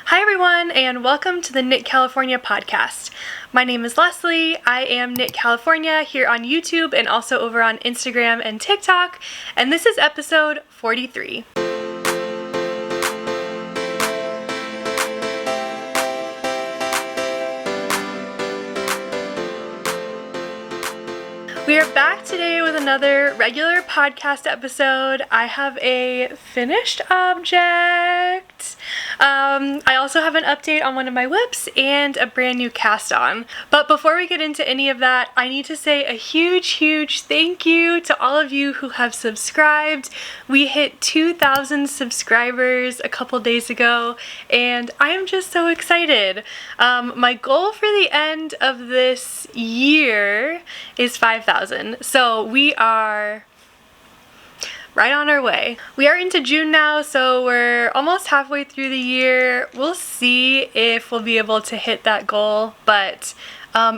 Hi everyone, and welcome to the Knit California podcast. My name is Leslie. I am Knit California here on YouTube and also over on Instagram and TikTok, and this is episode 43. We are back today with another regular podcast episode. I have a finished object. I also have an update on one of my whips and a brand new cast on. But before we get into any of that, I need to say a huge thank you to all of you who have subscribed. We hit 2,000 subscribers a couple days ago, and I am just so excited. My goal for the end of this year is 5,000. So we are right on our way. We are into June now, so we're almost halfway through the year. We'll see if we'll be able to hit that goal, but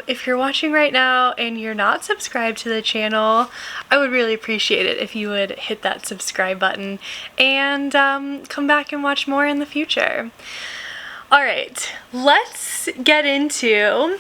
if you're watching right now and you're not subscribed to the channel, I would really appreciate it if you would hit that subscribe button and come back and watch more in the future. Alright, let's get into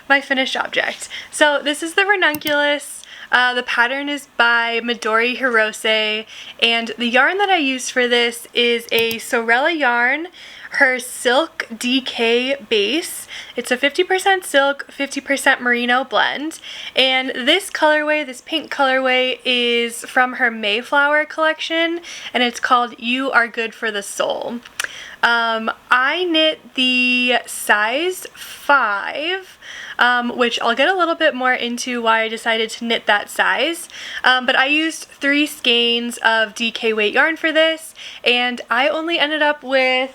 my finished object. So this is the Ranunculus. The pattern is by Midori Hirose, and the yarn that I used for this is a Sewrella yarn, her silk DK base. It's a 50% silk, 50% merino blend, and this colorway, this pink colorway, is from her Mayflower collection, and it's called You Are Good for the Soul. I knit the size 5, which I'll get a little bit more into why I decided to knit that size, but I used 3 skeins of DK weight yarn for this, and I only ended up with,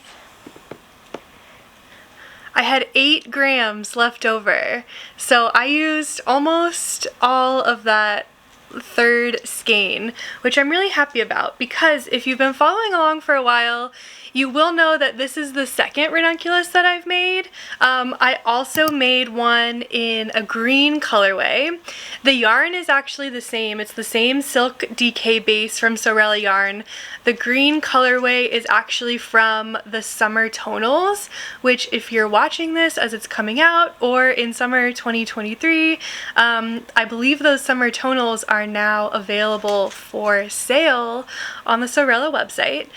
I had 8 grams left over, so I used almost all of that 3rd skein, which I'm really happy about, because if you've been following along for a while, you will know that this is the second Ranunculus that I've made. I also made one in a green colorway. The yarn is actually the same. It's the same silk DK base from Sewrella yarn. The green colorway is actually from the summer tonals, which if you're watching this as it's coming out or in summer 2023, I believe those summer tonals are now available for sale on the Sewrella website.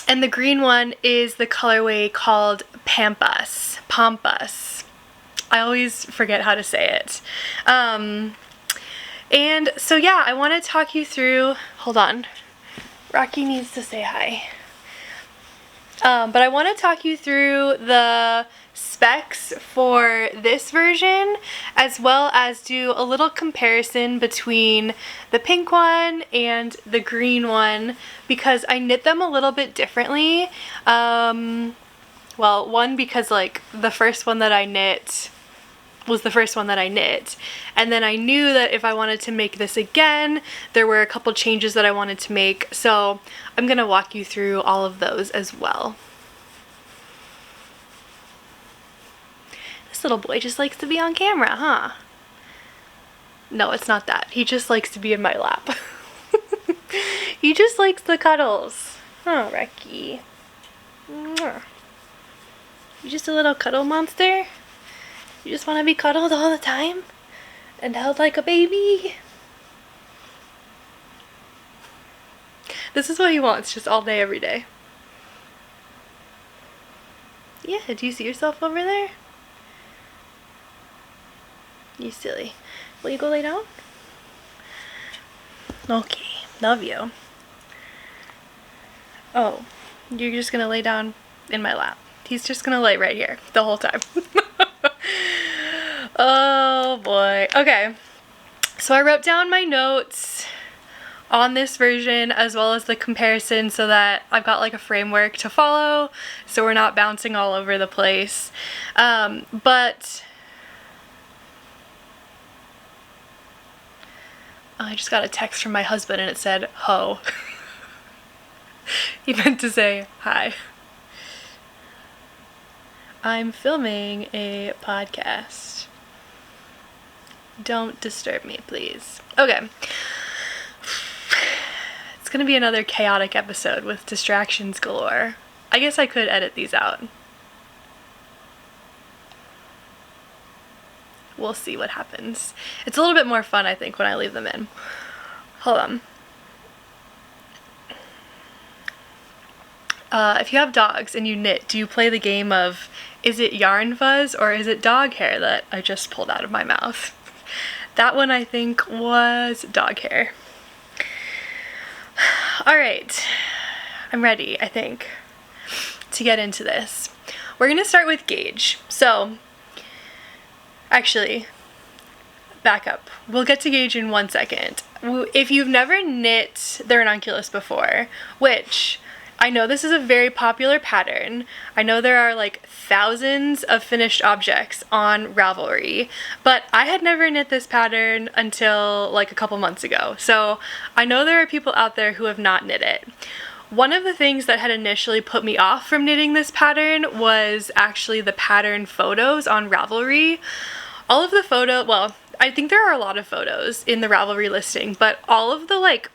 And the green one is the colorway called Pampas. I always forget how to say it. And so yeah, I want to talk you through, hold on, Rocky needs to say hi. But I want to talk you through the specs for this version, as well as do a little comparison between the pink one and the green one, because I knit them a little bit differently. Well, one, because like the first one that I knit was the first one that I knit, and then I knew that if I wanted to make this again, there were a couple changes that I wanted to make, so I'm gonna walk you through all of those as well. This little boy just likes to be on camera, huh? No, it's not that. He just likes to be in my lap. He just likes the cuddles. Oh, Recky. You just a little cuddle monster? You just want to be cuddled all the time? And held like a baby? This is what he wants, just all day, every day. Yeah, do you see yourself over there? You silly. Will you go lay down? Okay, love you. Oh, you're just gonna lay down in my lap. He's just gonna lay right here the whole time. Oh boy. Okay, so I wrote down my notes on this version as well as the comparison so that I've got like a framework to follow so we're not bouncing all over the place. But I just got a text from my husband and it said, ho. He meant to say hi. I'm filming a podcast. Don't disturb me, please. Okay. It's gonna be another chaotic episode with distractions galore. I guess I could edit these out. We'll see what happens. It's a little bit more fun, I think, when I leave them in. Hold on. If you have dogs and you knit, do you play the game of, is it yarn fuzz or is it dog hair that I just pulled out of my mouth? That one I think was dog hair. Alright, I'm ready, I think, to get into this. We're gonna start with gauge. So, actually, back up. We'll get to gauge in 1 second. If you've never knit the Ranunculus before, which I know this is a very popular pattern. I know there are like thousands of finished objects on Ravelry, but I had never knit this pattern until like a couple months ago. So I know there are people out there who have not knit it. One of the things that had initially put me off from knitting this pattern was actually the pattern photos on Ravelry. All of the well, I think there are a lot of photos in the Ravelry listing, but all of the like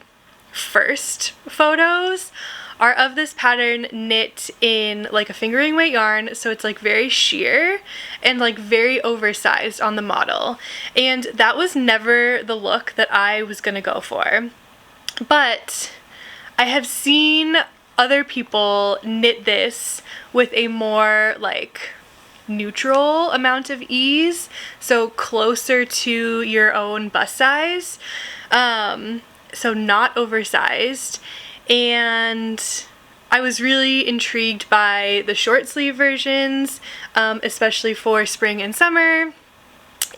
first photos are of this pattern knit in like a fingering weight yarn, so it's like very sheer and like very oversized on the model, and that was never the look that I was gonna go for. But I have seen other people knit this with a more like neutral amount of ease, so closer to your own bust size, so not oversized. And I was really intrigued by the short sleeve versions, especially for spring and summer,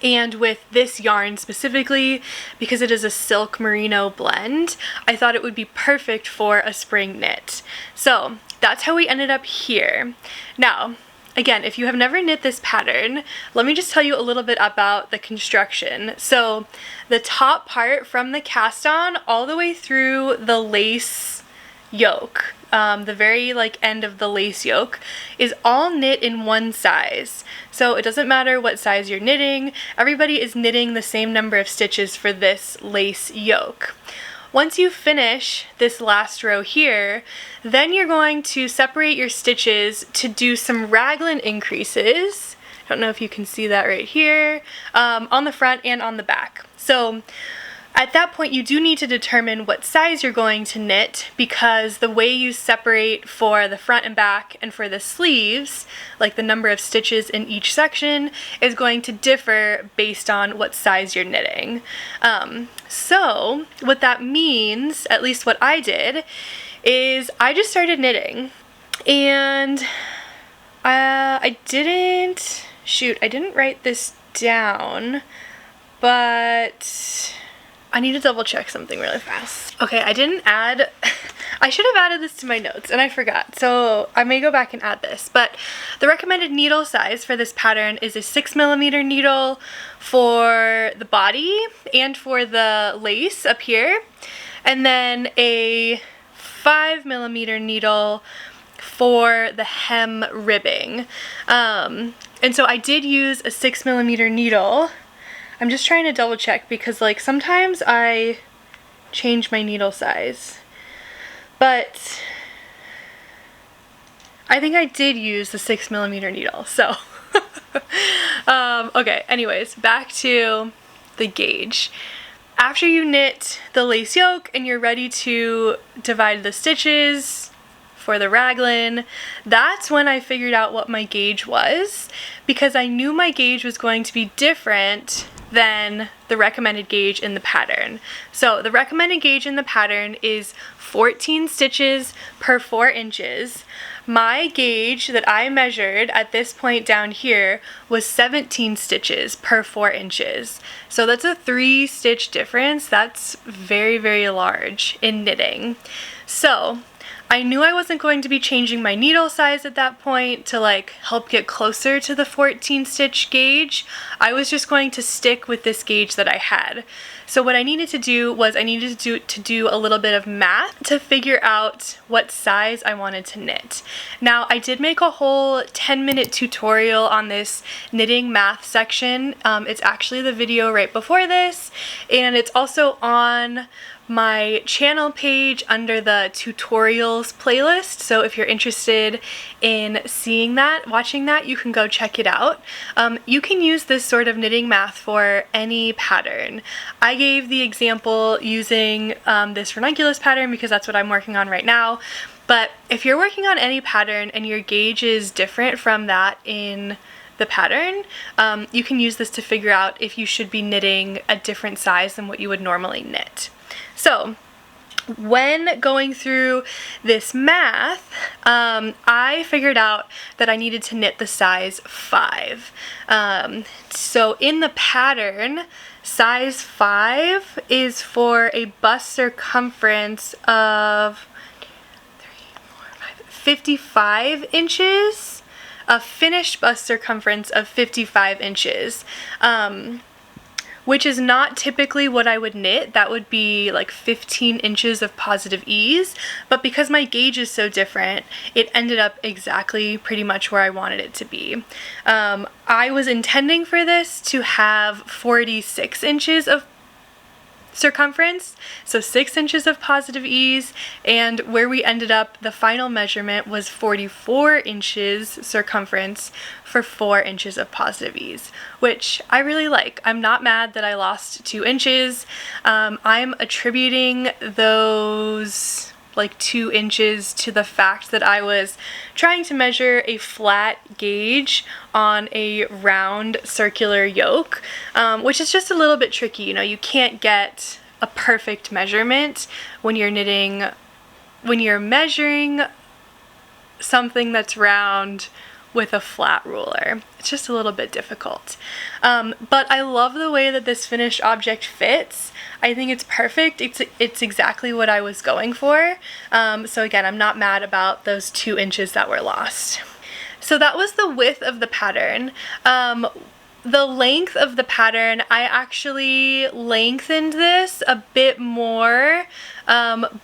and with this yarn specifically, because it is a silk merino blend, I thought it would be perfect for a spring knit. So that's how we ended up here. Now, again, if you have never knit this pattern, let me just tell you a little bit about the construction. So the top part from the cast on all the way through the lace yoke, the very like end of the lace yoke, is all knit in one size. So it doesn't matter what size you're knitting, everybody is knitting the same number of stitches for this lace yoke. Once you finish this last row here, then you're going to separate your stitches to do some raglan increases. I don't know if you can see that right here, on the front and on the back. So at that point, you do need to determine what size you're going to knit, because the way you separate for the front and back and for the sleeves, like the number of stitches in each section, is going to differ based on what size you're knitting. So what that means, at least what I did, is I just started knitting, and I didn't write this down, but I need to double check something really fast. Okay, I didn't add, I should have added this to my notes and I forgot, so I may go back and add this, but the recommended needle size for this pattern is a 6mm needle for the body and for the lace up here, and then a 5mm needle for the hem ribbing. And so I did use a 6mm needle. I'm just trying to double check because like sometimes I change my needle size, but I think I did use the 6mm needle, so okay, anyways, back to the gauge. After you knit the lace yoke and you're ready to divide the stitches for the raglan, that's when I figured out what my gauge was, because I knew my gauge was going to be different than the recommended gauge in the pattern. So the recommended gauge in the pattern is 14 stitches per 4 inches. My gauge that I measured at this point down here was 17 stitches per 4 inches. So that's a 3-stitch difference. That's very, very large in knitting. So I knew I wasn't going to be changing my needle size at that point to like help get closer to the 14 stitch gauge. I was just going to stick with this gauge that I had. So what I needed to do was I needed to do a little bit of math to figure out what size I wanted to knit. Now I did make a whole 10-minute tutorial on this knitting math section. It's actually the video right before this, and it's also on my channel page under the tutorials playlist. So if you're interested in seeing that, watching that, you can go check it out. You can use this sort of knitting math for any pattern. I gave the example using this Ranunculus pattern because that's what I'm working on right now. But if you're working on any pattern and your gauge is different from that in the pattern, you can use this to figure out if you should be knitting a different size than what you would normally knit. So when going through this math, I figured out that I needed to knit the size 5. So in the pattern, size 5 is for a bust circumference of 55 inches, a finished bust circumference of 55 inches. Which is not typically what I would knit. That would be like 15 inches of positive ease, but because my gauge is so different, it ended up exactly pretty much where I wanted it to be. I was intending for this to have 46 inches of circumference, so 6 inches of positive ease, and where we ended up, the final measurement was 44 inches circumference for 4 inches of positive ease, which I really like. I'm not mad that I lost 2 inches. I'm attributing those like 2 inches to the fact that I was trying to measure a flat gauge on a round circular yoke, which is just a little bit tricky. You know, you can't get a perfect measurement when you're knitting, when you're measuring something that's round with a flat ruler. It's just a little bit difficult. But I love the way that this finished object fits. I think it's perfect. It's exactly what I was going for. So again, I'm not mad about those 2 inches that were lost. So that was the width of the pattern. The length of the pattern, I actually lengthened this a bit more,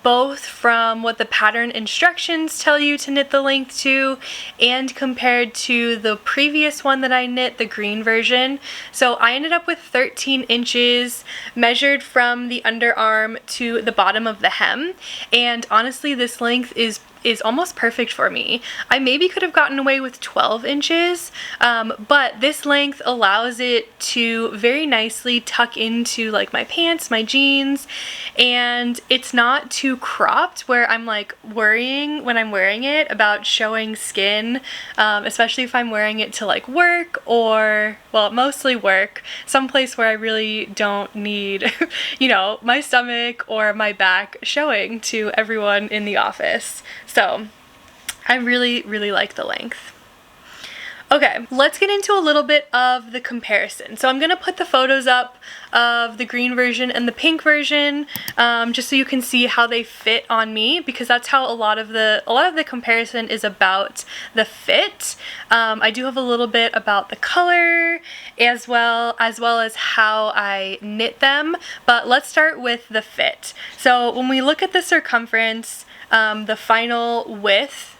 both from what the pattern instructions tell you to knit the length to and compared to the previous one that I knit, the green version. So I ended up with 13 inches measured from the underarm to the bottom of the hem, and honestly this length is almost perfect for me. I maybe could have gotten away with 12 inches, but this length allows it to very nicely tuck into like my pants, my jeans, and it's not too cropped where I'm like worrying when I'm wearing it about showing skin, especially if I'm wearing it to like work or, well, mostly work, someplace where I really don't need, you know, my stomach or my back showing to everyone in the office. So I really, really like the length. Okay, let's get into a little bit of the comparison. So I'm gonna put the photos up of the green version and the pink version, just so you can see how they fit on me, because that's how a lot of the comparison is about the fit. I do have a little bit about the color as well as how I knit them, but let's start with the fit. So when we look at the circumference, the final width,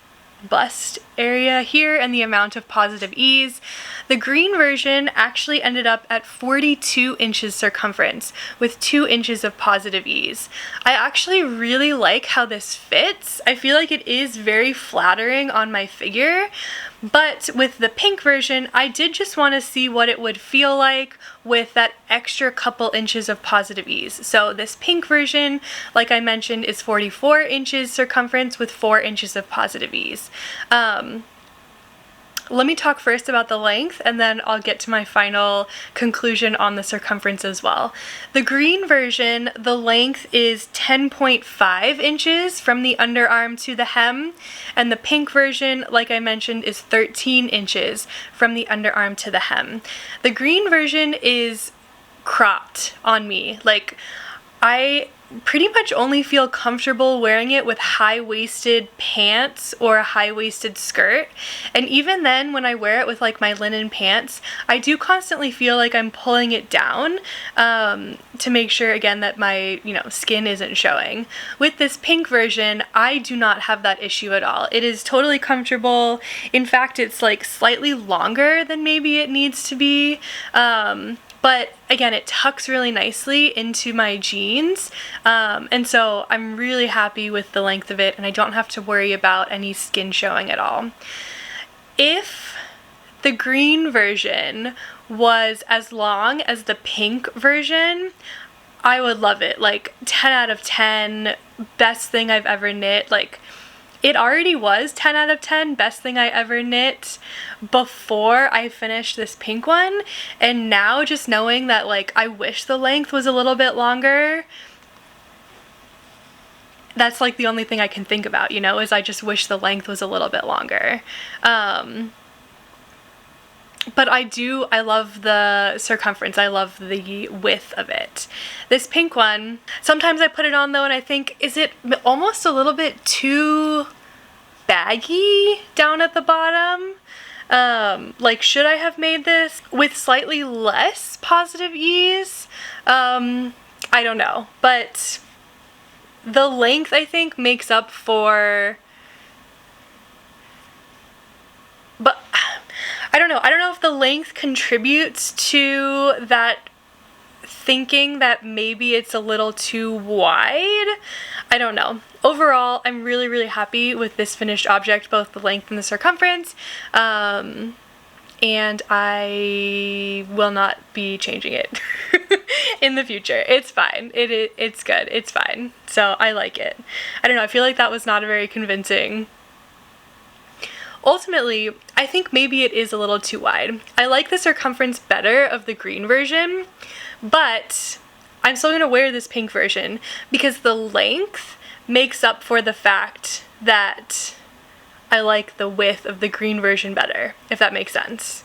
bust area here, and the amount of positive ease, the green version actually ended up at 42 inches circumference with 2 inches of positive ease. I actually really like how this fits. I feel like it is very flattering on my figure, but with the pink version, I did just want to see what it would feel like with that extra couple inches of positive ease. So this pink version, like I mentioned, is 44 inches circumference with 4 inches of positive ease. Let me talk first about the length, and then I'll get to my final conclusion on the circumference as well. The green version, the length is 10.5 inches from the underarm to the hem, and the pink version, like I mentioned, is 13 inches from the underarm to the hem. The green version is cropped on me. Like, I pretty much only feel comfortable wearing it with high-waisted pants or a high-waisted skirt. And even then, when I wear it with like my linen pants, I do constantly feel like I'm pulling it down to make sure, again, that my, skin isn't showing. With this pink version, I do not have that issue at all. It is totally comfortable. In fact, it's like slightly longer than maybe it needs to be. But again, it tucks really nicely into my jeans, and so I'm really happy with the length of it, and I don't have to worry about any skin showing at all. If the green version was as long as the pink version, I would love it. Like 10 out of 10, best thing I've ever knit. Like, it already was 10 out of 10, best thing I ever knit before I finished this pink one. And now just knowing that, like, I wish the length was a little bit longer, that's like the only thing I can think about, is I just wish the length was a little bit longer. But I love the circumference. I love the width of it. This pink one, sometimes I put it on though and I think, is it almost a little bit too baggy down at the bottom? Like, should I have made this with slightly less positive ease? I don't know, but the length, I think, makes up for, but I don't know if the length contributes to that thinking that maybe it's a little too wide. I don't know. Overall, I'm really, really happy with this finished object, both the length and the circumference, and I will not be changing it in the future. It's fine. It's good. It's fine. So I like it. I don't know. I feel like that was not a very convincing. Ultimately, I think maybe it is a little too wide. I like the circumference better of the green version, but I'm still gonna wear this pink version because the length makes up for the fact that I like the width of the green version better, if that makes sense.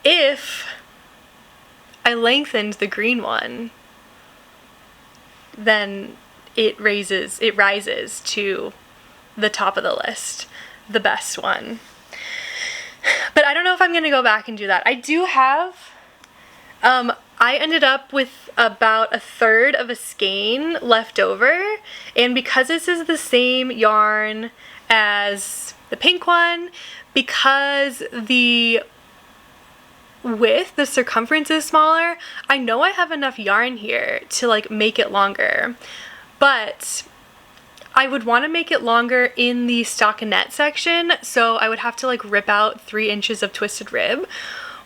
If I lengthened the green one, then it rises to the top of the list, the best one. But I don't know if I'm gonna go back and do that. I do have, I ended up with about 1/3 of a skein left over, and because this is the same yarn as the pink one, because the width, the circumference is smaller, I know I have enough yarn here to like make it longer, but I would want to make it longer in the stockinette section, so I would have to like rip out 3 inches of twisted rib,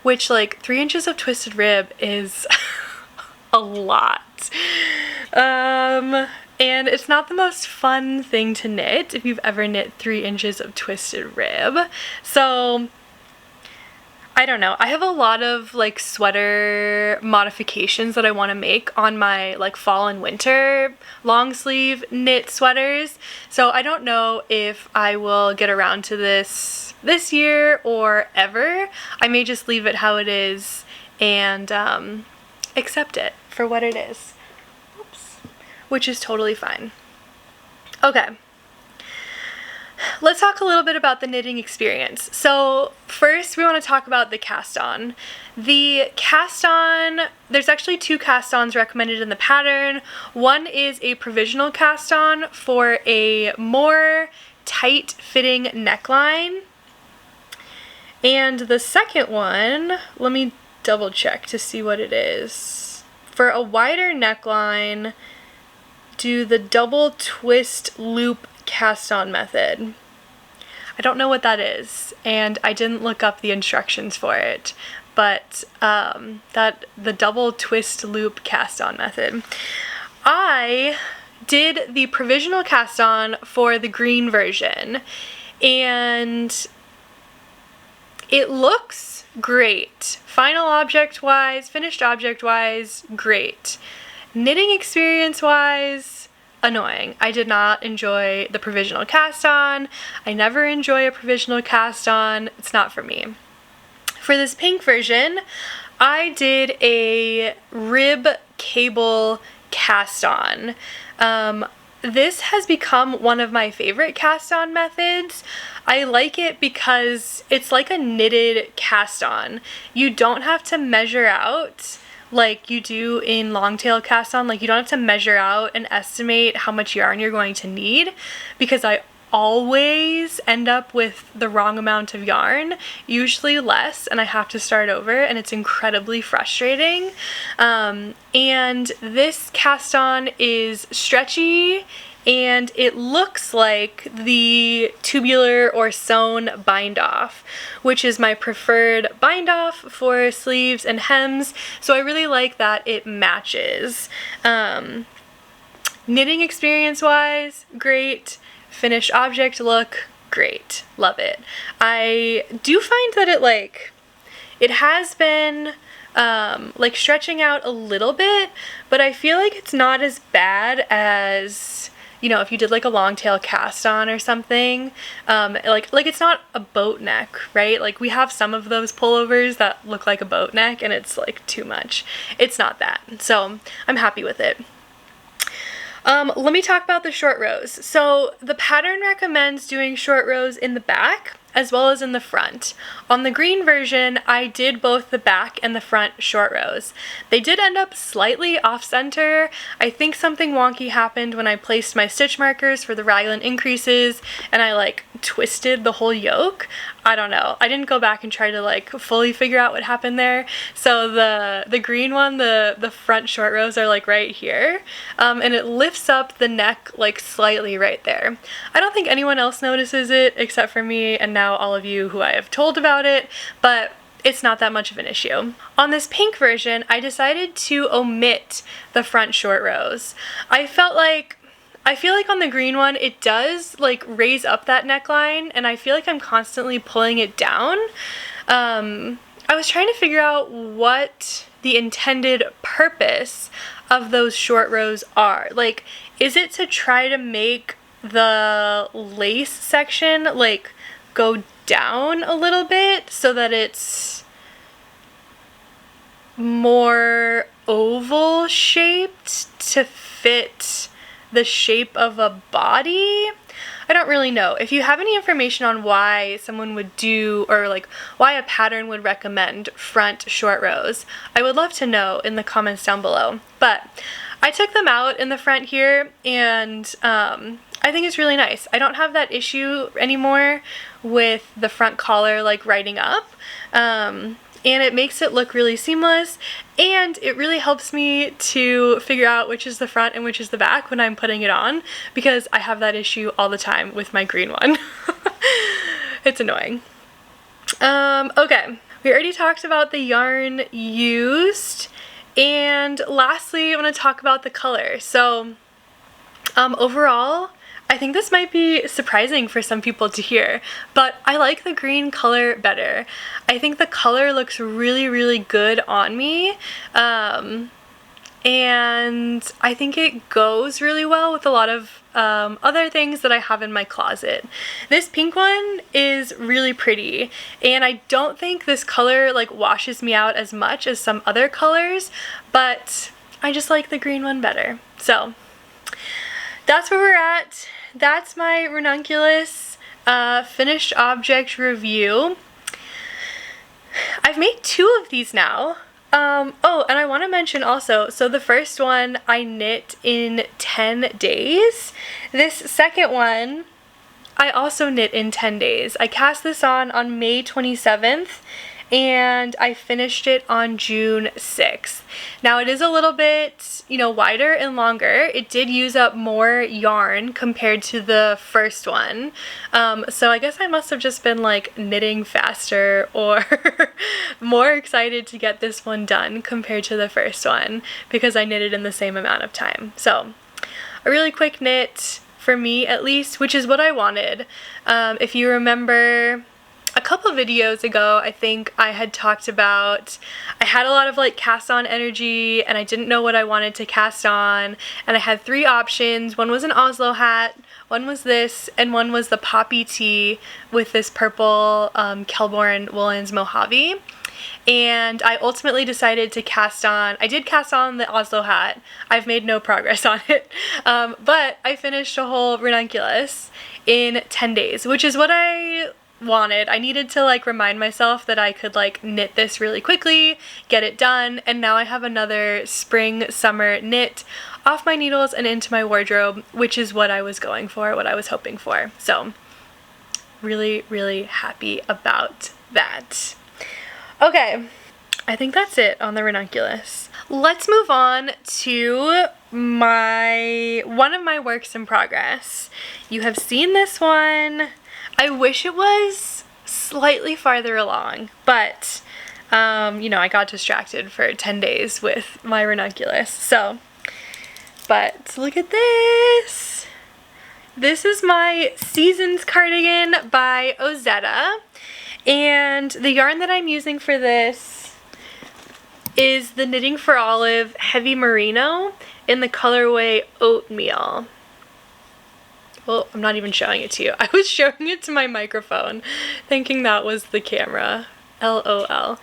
which like 3 inches of twisted rib is a lot. And it's not the most fun thing to knit if you've ever knit 3 inches of twisted rib. So I don't know. I have a lot of like sweater modifications that I want to make on my like fall and winter long sleeve knit sweaters. So I don't know if I will get around to this year or ever. I may just leave it how it is and accept it for what it is. Oops. Which is totally fine. Okay. Let's talk a little bit about the knitting experience. So first we want to talk about the cast on. The cast on, there's actually 2 cast ons recommended in the pattern. One is a provisional cast on for a more tight fitting neckline. And the second one, let me double check to see what it is. For a wider neckline, do the double twist loop cast on method. I don't know what that is, and I didn't look up the instructions for it, but the double twist loop cast on method. I did the provisional cast on for the green version, and it looks great. Final object wise, finished object wise, great. Knitting experience wise, annoying. I did not enjoy the provisional cast on. I never enjoy a provisional cast on. It's not for me. For this pink version, I did a rib cable cast on. This has become one of my favorite cast on methods. I like it because it's like a knitted cast on. You don't have to measure out like you do in long tail cast on. Like, you don't have to measure out and estimate how much yarn you're going to need, because I always end up with the wrong amount of yarn, usually less, and I have to start over, and it's incredibly frustrating. And this cast on is stretchy, and it looks like the tubular or sewn bind off, which is my preferred bind off for sleeves and hems, so I really like that it matches. Knitting experience wise, great. Finished object look, great. Love it. I do find that it has been like stretching out a little bit, but I feel like it's not as bad as, you know, if you did like a long tail cast on or something. Like it's not a boat neck, right? Like, we have some of those pullovers that look like a boat neck and it's like too much. It's not that. So I'm happy with it. Let me talk about the short rows. So the pattern recommends doing short rows in the back as well as in the front. On the green version, I did both the back and the front short rows. They did end up slightly off center. I think something wonky happened when I placed my stitch markers for the raglan increases, and I like twisted the whole yoke. I don't know. I didn't go back and try to like fully figure out what happened there. So the green one, the front short rows are like right here, and it lifts up the neck like slightly right there. I don't think anyone else notices it except for me and now all of you who I have told about it, but it's not that much of an issue. On this pink version, I decided to omit the front short rows. I feel like on the green one, it does like raise up that neckline, and I feel like I'm constantly pulling it down. I was trying to figure out what the intended purpose of those short rows are. Like, is it to try to make the lace section like go down a little bit so that it's more oval shaped to fit the shape of a body? I don't really know. If you have any information on why someone would do, or like why a pattern would recommend front short rows, I would love to know in the comments down below. But I took them out in the front here, and I think it's really nice. I don't have that issue anymore with the front collar like riding up, and it makes it look really seamless, and it really helps me to figure out which is the front and which is the back when I'm putting it on, because I have that issue all the time with my green one. It's annoying. Okay, we already talked about the yarn used, and lastly I'm going to talk about the color. So overall, I think this might be surprising for some people to hear, but I like the green color better. I think the color looks really, really good on me, and I think it goes really well with a lot of other things that I have in my closet. This pink one is really pretty, and I don't think this color like washes me out as much as some other colors, but I just like the green one better. So that's where we're at. That's my Ranunculus finished object review. I've made 2 of these now. Oh, and I want to mention also, so the first one I knit in 10 days. This second one I also knit in 10 days. I cast this on May 27th, and I finished it on June 6th. Now it is a little bit, you know, wider and longer. It did use up more yarn compared to the first one. So I guess I must have just been like knitting faster or more excited to get this one done compared to the first one, because I knitted in the same amount of time. So a really quick knit for me at least, which is what I wanted. If you remember a couple videos ago, I think I had talked about I had a lot of like cast on energy and I didn't know what I wanted to cast on, and I had 3 options. One was an Oslo hat, one was this, and one was the poppy tee with this purple Kelborn Woolens Mojave. and I ultimately decided to cast on, I did cast on the Oslo hat. I've made no progress on it, but I finished a whole ranunculus in 10 days, which is what I wanted. I needed to like remind myself that I could like knit this really quickly, get it done, and now I have another spring summer knit off my needles and into my wardrobe, which is what I was going for, what I was hoping for. So really, really happy about that. Okay, I think that's it on the ranunculus. Let's move on to one of my works in progress. You have seen this one. I wish it was slightly farther along, but you know, I got distracted for 10 days with my ranunculus. So, but look at this. This is my Seasons cardigan by Ozetta, and the yarn that I'm using for this is the Knitting for Olive Heavy Merino in the colorway Oatmeal. Well, I'm not even showing it to you. I was showing it to my microphone, thinking that was the camera. LOL.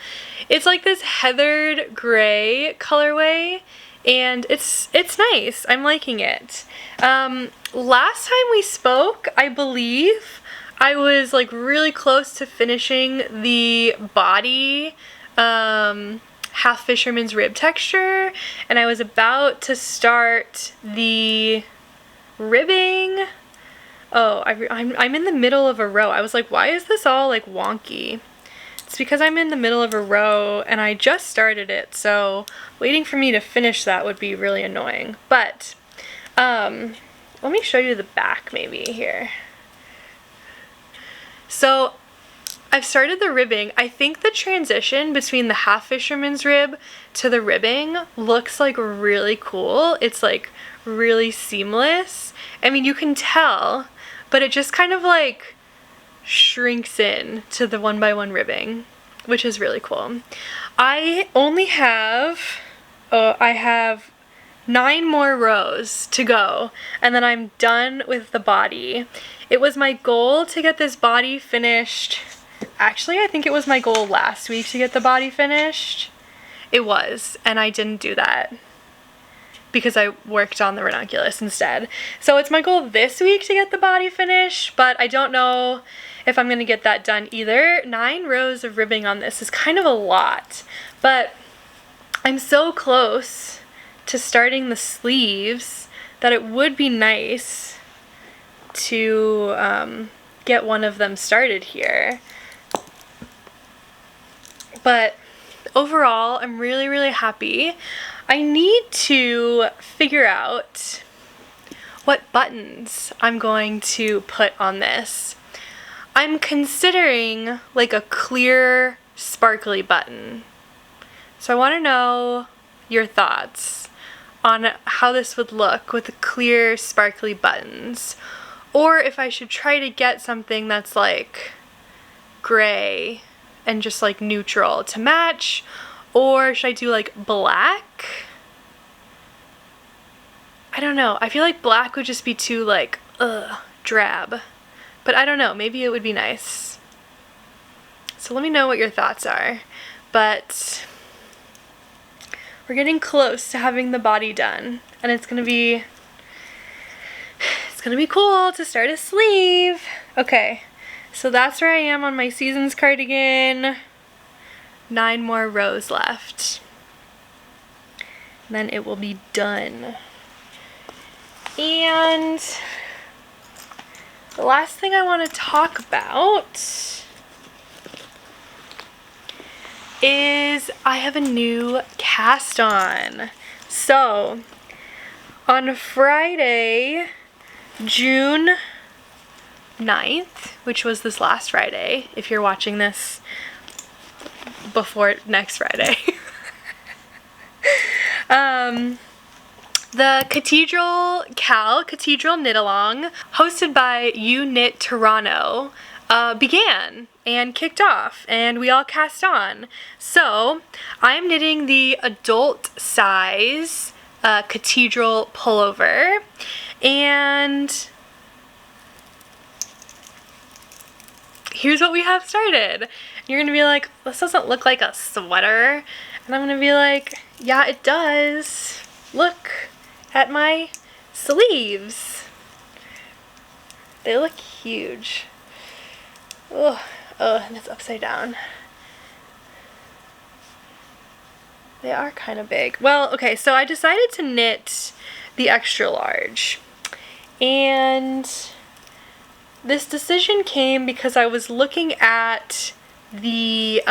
It's like this heathered gray colorway, and it's nice. I'm liking it. Last time we spoke, I believe I was like really close to finishing the body half fisherman's rib texture, and I was about to start the ribbing. Oh, I'm in the middle of a row. I was like, why is this all like wonky? It's because I'm in the middle of a row and I just started it, so waiting for me to finish that would be really annoying. But let me show you the back maybe here. So I've started the ribbing. I think the transition between the half fisherman's rib to the ribbing looks like really cool. It's like really seamless. I mean, you can tell, but it just kind of like shrinks in to the 1x1 ribbing, which is really cool. I only have, I have 9 more rows to go, and then I'm done with the body. It was my goal to get this body finished. Actually, I think it was my goal last week to get the body finished. It was, and I didn't do that because I worked on the ranunculus instead. So it's my goal this week to get the body finished, but I don't know if I'm gonna get that done either. 9 rows of ribbing on this is kind of a lot, but I'm so close to starting the sleeves that it would be nice to get one of them started here. But overall, I'm really, really happy. I need to figure out what buttons I'm going to put on this. I'm considering like a clear, sparkly button. So I want to know your thoughts on how this would look with the clear, sparkly buttons. Or if I should try to get something that's like gray and just like neutral to match. Or should I do like black? I don't know. I feel like black would just be too like, drab. But I don't know. Maybe it would be nice. So let me know what your thoughts are. But we're getting close to having the body done. And it's gonna be cool to start a sleeve. Okay. So that's where I am on my Seasons cardigan. 9 more rows left. And then it will be done. And the last thing I want to talk about is I have a new cast on. So on Friday, June 9th, which was this last Friday, if you're watching this before next Friday. The Catedral Knit Along, hosted by Ewe Knit Toronto, began and kicked off, and we all cast on. So I'm knitting the adult size Catedral Pullover, and here's what we have started. And you're gonna be like, this doesn't look like a sweater. And I'm gonna be like, yeah, it does. Look at my sleeves. They look huge. Oh, and it's upside down. They are kind of big. Well, okay, so I decided to knit the extra large. And this decision came because I was looking at the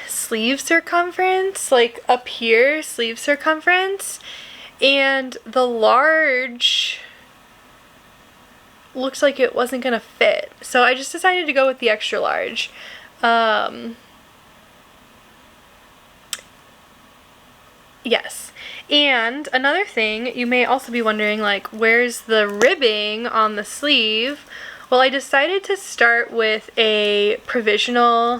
sleeve circumference, like up here, sleeve circumference, and the large looks like it wasn't gonna fit. So I just decided to go with the extra large. Yes. And another thing, you may also be wondering, like, where's the ribbing on the sleeve? Well, I decided to start with a crochet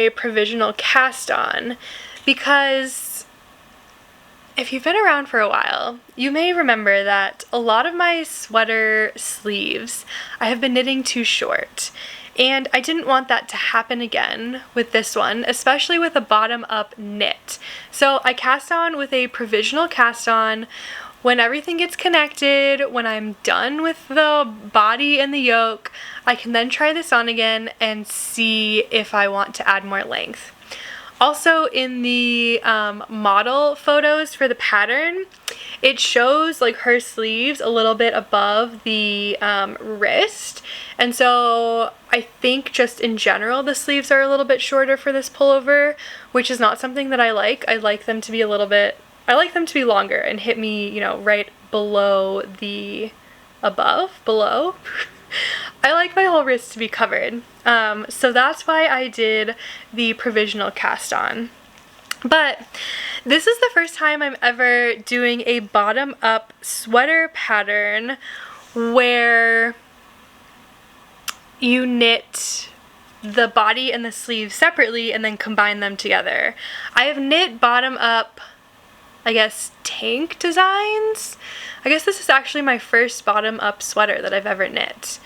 provisional cast on, because if you've been around for a while, you may remember that a lot of my sweater sleeves I have been knitting too short. And I didn't want that to happen again with this one, especially with a bottom-up knit. So I cast on with a provisional cast on. When everything gets connected, when I'm done with the body and the yoke, I can then try this on again and see if I want to add more length. Also, in the model photos for the pattern, it shows like her sleeves a little bit above the wrist, and so I think just in general the sleeves are a little bit shorter for this pullover, which is not something that I like. I like them to be longer and hit me, you know, right below the below. I like my whole wrist to be covered. So that's why I did the provisional cast on. But this is the first time I'm ever doing a bottom-up sweater pattern where you knit the body and the sleeves separately and then combine them together. I have knit bottom-up, I guess, tank designs. I guess this is actually my first bottom-up sweater that I've ever knit.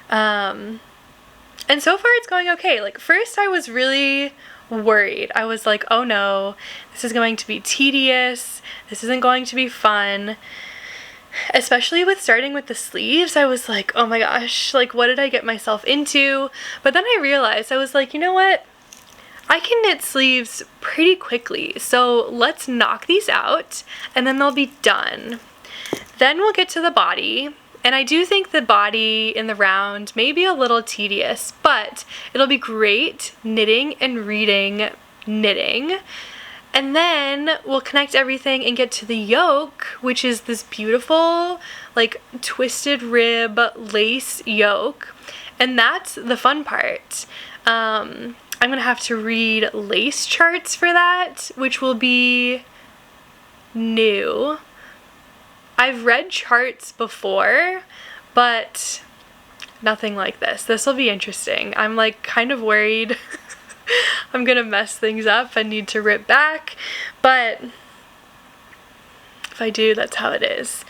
And so far it's going okay. Like, first I was really worried. I was like, oh no, this is going to be tedious. This isn't going to be fun. Especially with starting with the sleeves, I was like, oh my gosh, like, what did I get myself into? But then I realized, I was like, you know what? I can knit sleeves pretty quickly, so let's knock these out and then they'll be done. Then we'll get to the body, and I do think the body in the round may be a little tedious, but it'll be great knitting and reading knitting. And then we'll connect everything and get to the yoke, which is this beautiful, like, twisted rib lace yoke, and that's the fun part. I'm gonna have to read lace charts for that, which will be new. I've read charts before, but nothing like this. This will be interesting. I'm like kind of worried I'm gonna mess things up and need to rip back, but if I do, that's how it is.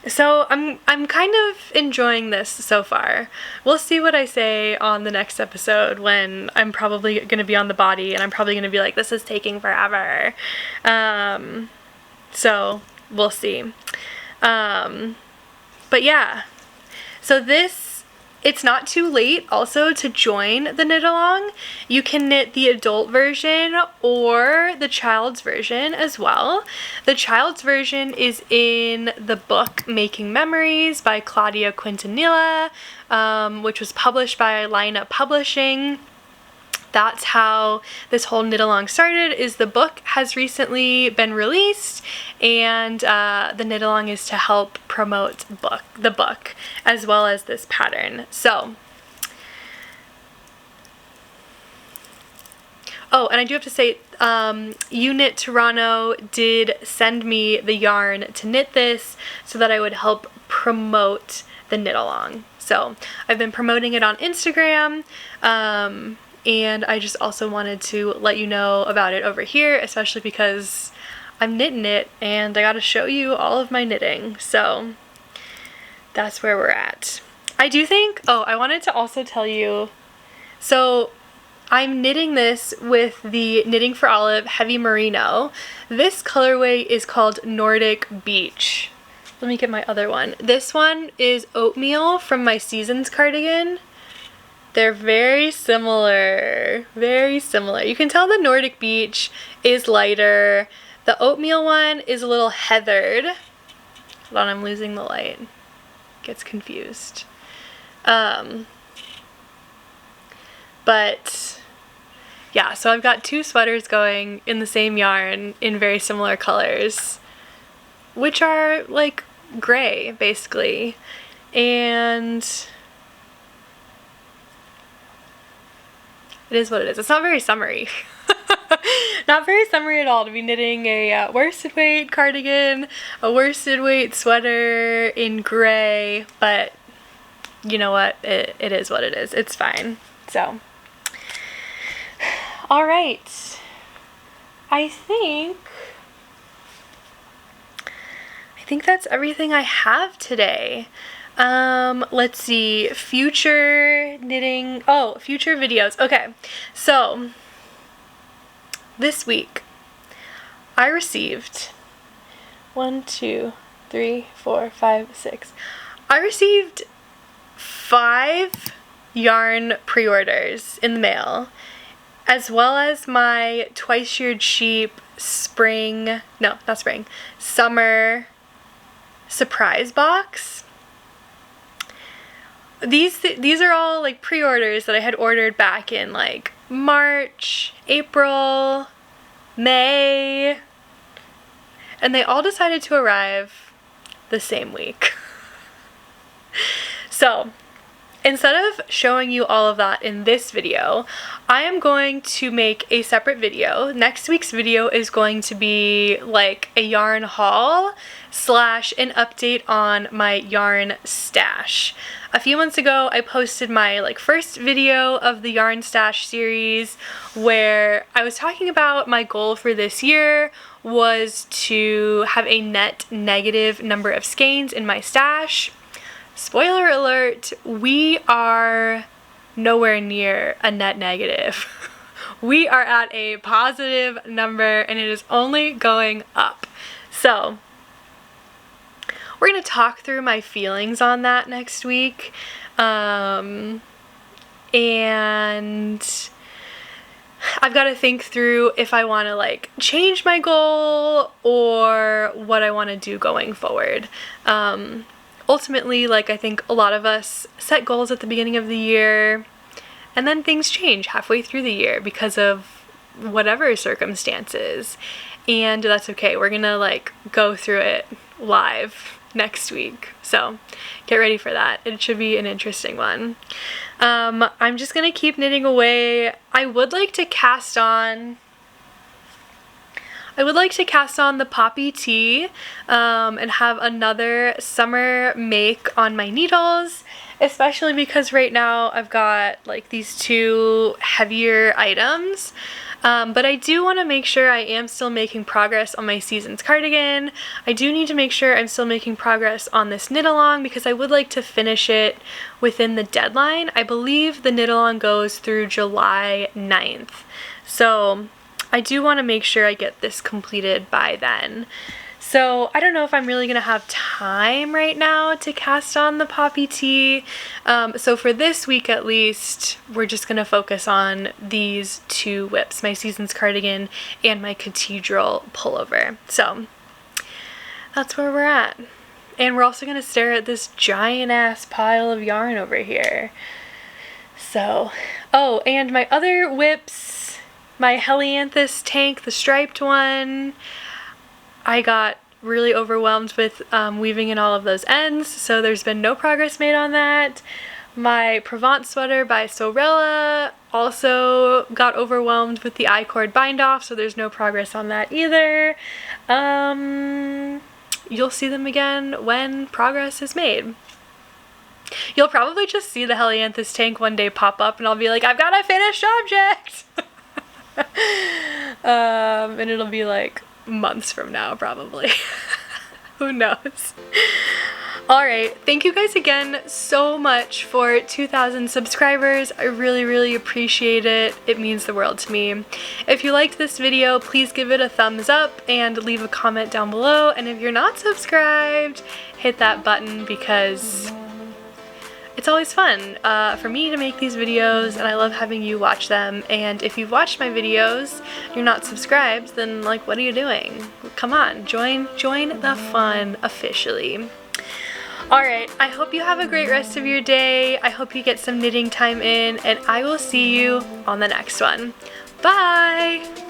So I'm kind of enjoying this so far. We'll see what I say on the next episode when I'm probably going to be on the body and I'm probably going to be like, this is taking forever. So we'll see. But yeah, so it's not too late also to join the knit along. You can knit the adult version or the child's version as well. The child's version is in the book Making Memories by Claudia Quintanilla, which was published by Lina Publishing. That's how this whole knit along started. Is the book has recently been released, and the knit along is to help promote the book as well as this pattern. So, oh, and I do have to say, Ewe Knit Toronto did send me the yarn to knit this so that I would help promote the knit along. So I've been promoting it on Instagram. And I just also wanted to let you know about it over here, especially because I'm knitting it and I gotta show you all of my knitting. So that's where we're at. I do think, oh, I wanted to also tell you, so I'm knitting this with the Knitting for Olive Heavy Merino. This colorway is called Nordic Beach. Let me get my other one. This one is Oatmeal from my Seasons cardigan. They're very similar, very similar. You can tell the Nordic Beach is lighter. The Oatmeal one is a little heathered. Hold on, I'm losing the light. Gets confused. But yeah, so I've got two sweaters going in the same yarn in very similar colors, which are like gray basically. And it is what it is. It's not very summery. Not very summery at all to be knitting a worsted weight cardigan, a worsted weight sweater in gray, but you know what? It is what it is. It's fine. So, all right. I think that's everything I have today. Let's see, future knitting, oh, future videos. Okay, so this week I received 1, 2, 3, 4, 5, 6. I received 5 yarn pre-orders in the mail, as well as my Twice Sheared Sheep summer surprise box. These are all like pre-orders that I had ordered back in like March, April, May, and they all decided to arrive the same week. So instead of showing you all of that in this video, I am going to make a separate video. Next week's video is going to be like a yarn haul / an update on my yarn stash. A few months ago, I posted my like first video of the yarn stash series where I was talking about my goal for this year was to have a net negative number of skeins in my stash. Spoiler alert, we are nowhere near a net negative. We are at a positive number and it is only going up. So we're going to talk through my feelings on that next week. And I've got to think through if I want to like change my goal or what I want to do going forward. Ultimately, like I think a lot of us set goals at the beginning of the year and then things change halfway through the year because of whatever circumstances, and that's okay. We're gonna like go through it live next week, so get ready for that. It should be an interesting one. I'm just gonna keep knitting away. I would like to cast on the poppy tee and have another summer make on my needles, especially because right now I've got like these 2 heavier items. But I do want to make sure I am still making progress on my Seasons cardigan. I do need to make sure I'm still making progress on this knit along because I would like to finish it within the deadline. I believe the knit along goes through July 9th. So I do want to make sure I get this completed by then. So I don't know if I'm really going to have time right now to cast on the poppy tee. So for this week at least, we're just going to focus on these 2 whips, my Seasons cardigan and my Catedral Pullover. So that's where we're at. And we're also going to stare at this giant ass pile of yarn over here. So, oh, and my other whips, my Helianthus tank, the striped one, I got really overwhelmed with weaving in all of those ends, so there's been no progress made on that. My Provence sweater by Sewrella also got overwhelmed with the I-cord bind off, so there's no progress on that either. You'll see them again when progress is made. You'll probably just see the Helianthus tank one day pop up and I'll be like, I've got a finished object! And it'll be like months from now probably. Who knows? Alright, thank you guys again so much for 2,000 subscribers. I really appreciate it. It means the world to me. If you liked this video, please give it a thumbs up and leave a comment down below. And if you're not subscribed, hit that button because it's always fun for me to make these videos, and I love having you watch them. And if you've watched my videos, you're not subscribed, then like, what are you doing? Come on, join the fun officially. Alright, I hope you have a great rest of your day. I hope you get some knitting time in, and I will see you on the next one. Bye!